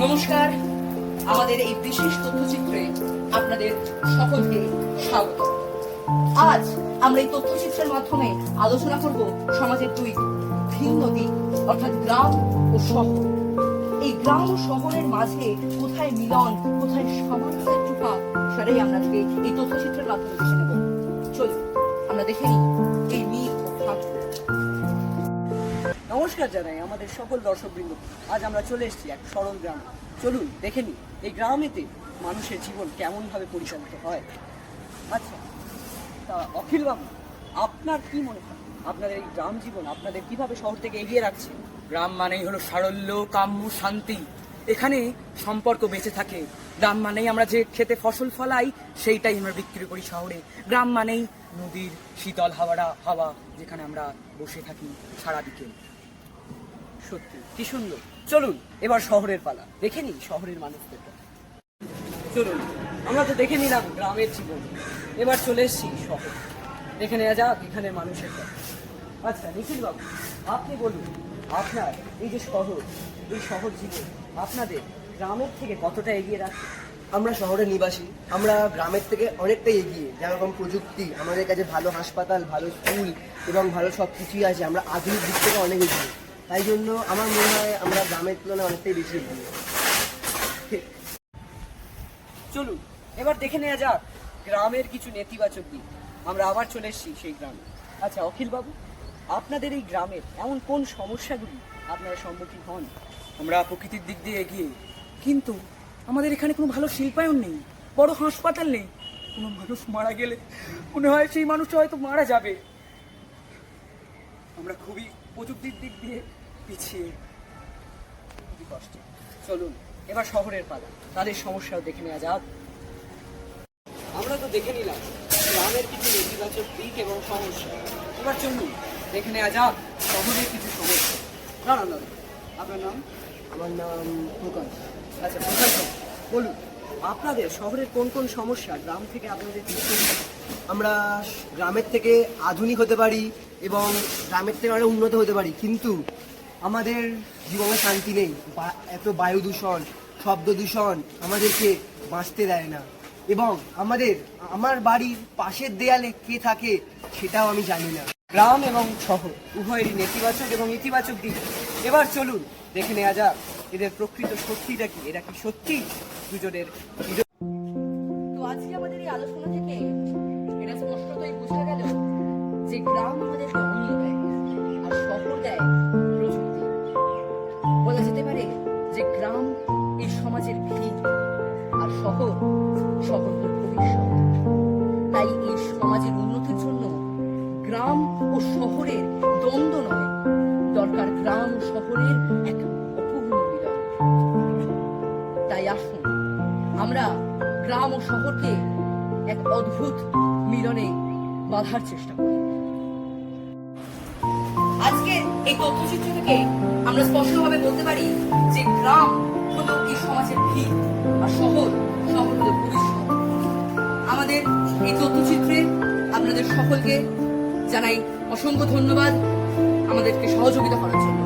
নমস্কার, আমাদের এই বিশেষ তথ্যচিত্রে আপনাদের সকলকে স্বাগত। আজ আমরা এই তথ্যচিত্রের মাধ্যমে আলোচনা করব সমাজের দুই ভিন্ন দিক, অর্থাৎ গ্রাম ও শহর। এই গ্রাম ও শহরের মাঝে কোথায় মিলন, কোথায় সামান্য একটু ভাগ, সেটাই আপনাদেরকে এই তথ্যচিত্রের মাধ্যমে দেখে নেব। চলুন আমরা দেখে নিই এই মিল ও ভাগ। নমস্কার জানাই আমাদের সকল দর্শকবৃন্দ। আজ আমরা চলে এসেছি এক সরল গ্রামে। চলুন দেখে নিই এই গ্রামেতে মানুষের জীবন কেমনভাবে পরিচালিত হয়। আচ্ছা, তা অখিল বাবু, আপনার কি মনে হয় আপনার এই গ্রাম জীবন আপনাদের কিভাবে শহর থেকে এগিয়ে রাখছে? গ্রাম মানেই হলো সারল্য, কাম্য, শান্তি। এখানে সম্পর্ক বেঁচে থাকে। গ্রাম মানেই আমরা যে খেতে ফসল ফলাই সেইটাই আমরা বিক্রি করি শহরে। গ্রাম মানেই নদীর শীতল হাওয়া, যেখানে আমরা বসে থাকি সারা বিকেল। সত্যি কি সুন্দর। চলুন এবার শহরের পালা, দেখে নিই শহরের মানুষদের কথা। চলুন, আমরা তো দেখে নিলাম গ্রামের জীবন, এবার চলে এসেছি শহর, দেখে নেওয়া যাক এখানে মানুষের কথা। আচ্ছা নিখিল বাবু, আপনি বলুন আপনার এই যে শহর, এই শহর জীবন আপনাদের গ্রামের থেকে কতটা এগিয়ে রাখে? আমরা শহরের নিবাসী, আমরা গ্রামের থেকে অনেকটাই এগিয়ে। যেরকম প্রযুক্তি, আমাদের কাছে ভালো হাসপাতাল, ভালো স্কুল এবং ভালো সব কিছুই আছে। আমরা আধুনিক দিক থেকে অনেক এগিয়ে। তাই জন্য আমার মনে হয় আমরা গ্রামের তুলনায় অনেকটাই বেশি এগিয়ে। চলুন এবার দেখে নেওয়া যাক গ্রামের কিছু নেতিবাচক দিক। আমরা আবার চলে এসেছি সেই গ্রামে। আচ্ছা অখিল বাবু, আপনাদের এই গ্রামের এমন কোন সমস্যাগুলি আপনারা সম্মুখীন হন? আমরা প্রকৃতির দিক দিয়ে এগিয়ে, কিন্তু আমাদের এখানে কোনো ভালো শিল্পায়ন নেই, বড় হাসপাতাল নেই। কোনো মানুষ মারা গেলে মনে হয় সেই মানুষটা হয়তো মারা যাবে। আমরা খুবই প্রযুক্তির দিক দিয়ে পিছিয়ে, খুবই কষ্ট। চলুন এবার শহরের পালা, তাদের সমস্যাও দেখে নেওয়া যাক। আমরা তো দেখে নিলাম গ্রামের কিছু নেতিবাচক দিক এবং সমস্যা। এবার চলুন দেখে নেওয়া যাক শহরের কিছু সমস্যা। দাঁড়ান দাঁড়ান, আপনার নাম? আমার নাম প্রকাশ। আচ্ছা প্রকাশ বাবু, বলুন আপনাদের শহরের কোন কোন সমস্যা গ্রাম থেকে আপনাদের পিছিয়ে দিচ্ছে? আমরা গ্রামের থেকে আধুনিক হতে পারি এবং গ্রামের থেকে অনেক উন্নত হতে পারি, কিন্তু আমাদের জীবনে শান্তি নেই। এত বায়ু দূষণ, শব্দ দূষণ আমাদেরকে বাঁচতে দেয় না। এবং আমার বাড়ির পাশের দেয়ালে কে থাকে সেটাও আমি জানি না। গ্রাম এবং শহর উভয়েরই নেতিবাচক এবং ইতিবাচক দিক। এবার চলুন দেখে নেওয়া যাক এদের প্রকৃত সত্যিটা কি। এরা কি সত্যি দুজনের? তো আজকে আমাদের এই আলোচনা থেকে এটা স্পষ্টতই বোঝা গেল যে গ্রাম আমাদেরকে অন্ন দেয় আর শহর দেয় প্রযুক্তি। বলা যেতে পারে যে গ্রাম এই সমাজের ভিত আর শহর হল ভবিষ্যৎ। তাই এই সমাজের উন্নতির জন্য গ্রাম ও শহরের দ্বন্দ্ব নয়, দরকার গ্রাম ও শহরের এক অপূর্ণ মিলন। তাই আসুন আমরা গ্রাম ও শহরকে এক অদ্ভুত মিলনে বাঁধার চেষ্টা করি। আজকে এই তথ্যচিত্র থেকে আমরা স্পষ্টভাবে বলতে পারি যে গ্রাম হলো এই সমাজের ভিত আর শহর হলো ভবিষ্যৎ। আমাদের এই তথ্যচিত্রে আপনাদের সকলকে জানাই অসংখ্য ধন্যবাদ আমাদেরকে সহযোগিতা করার জন্য।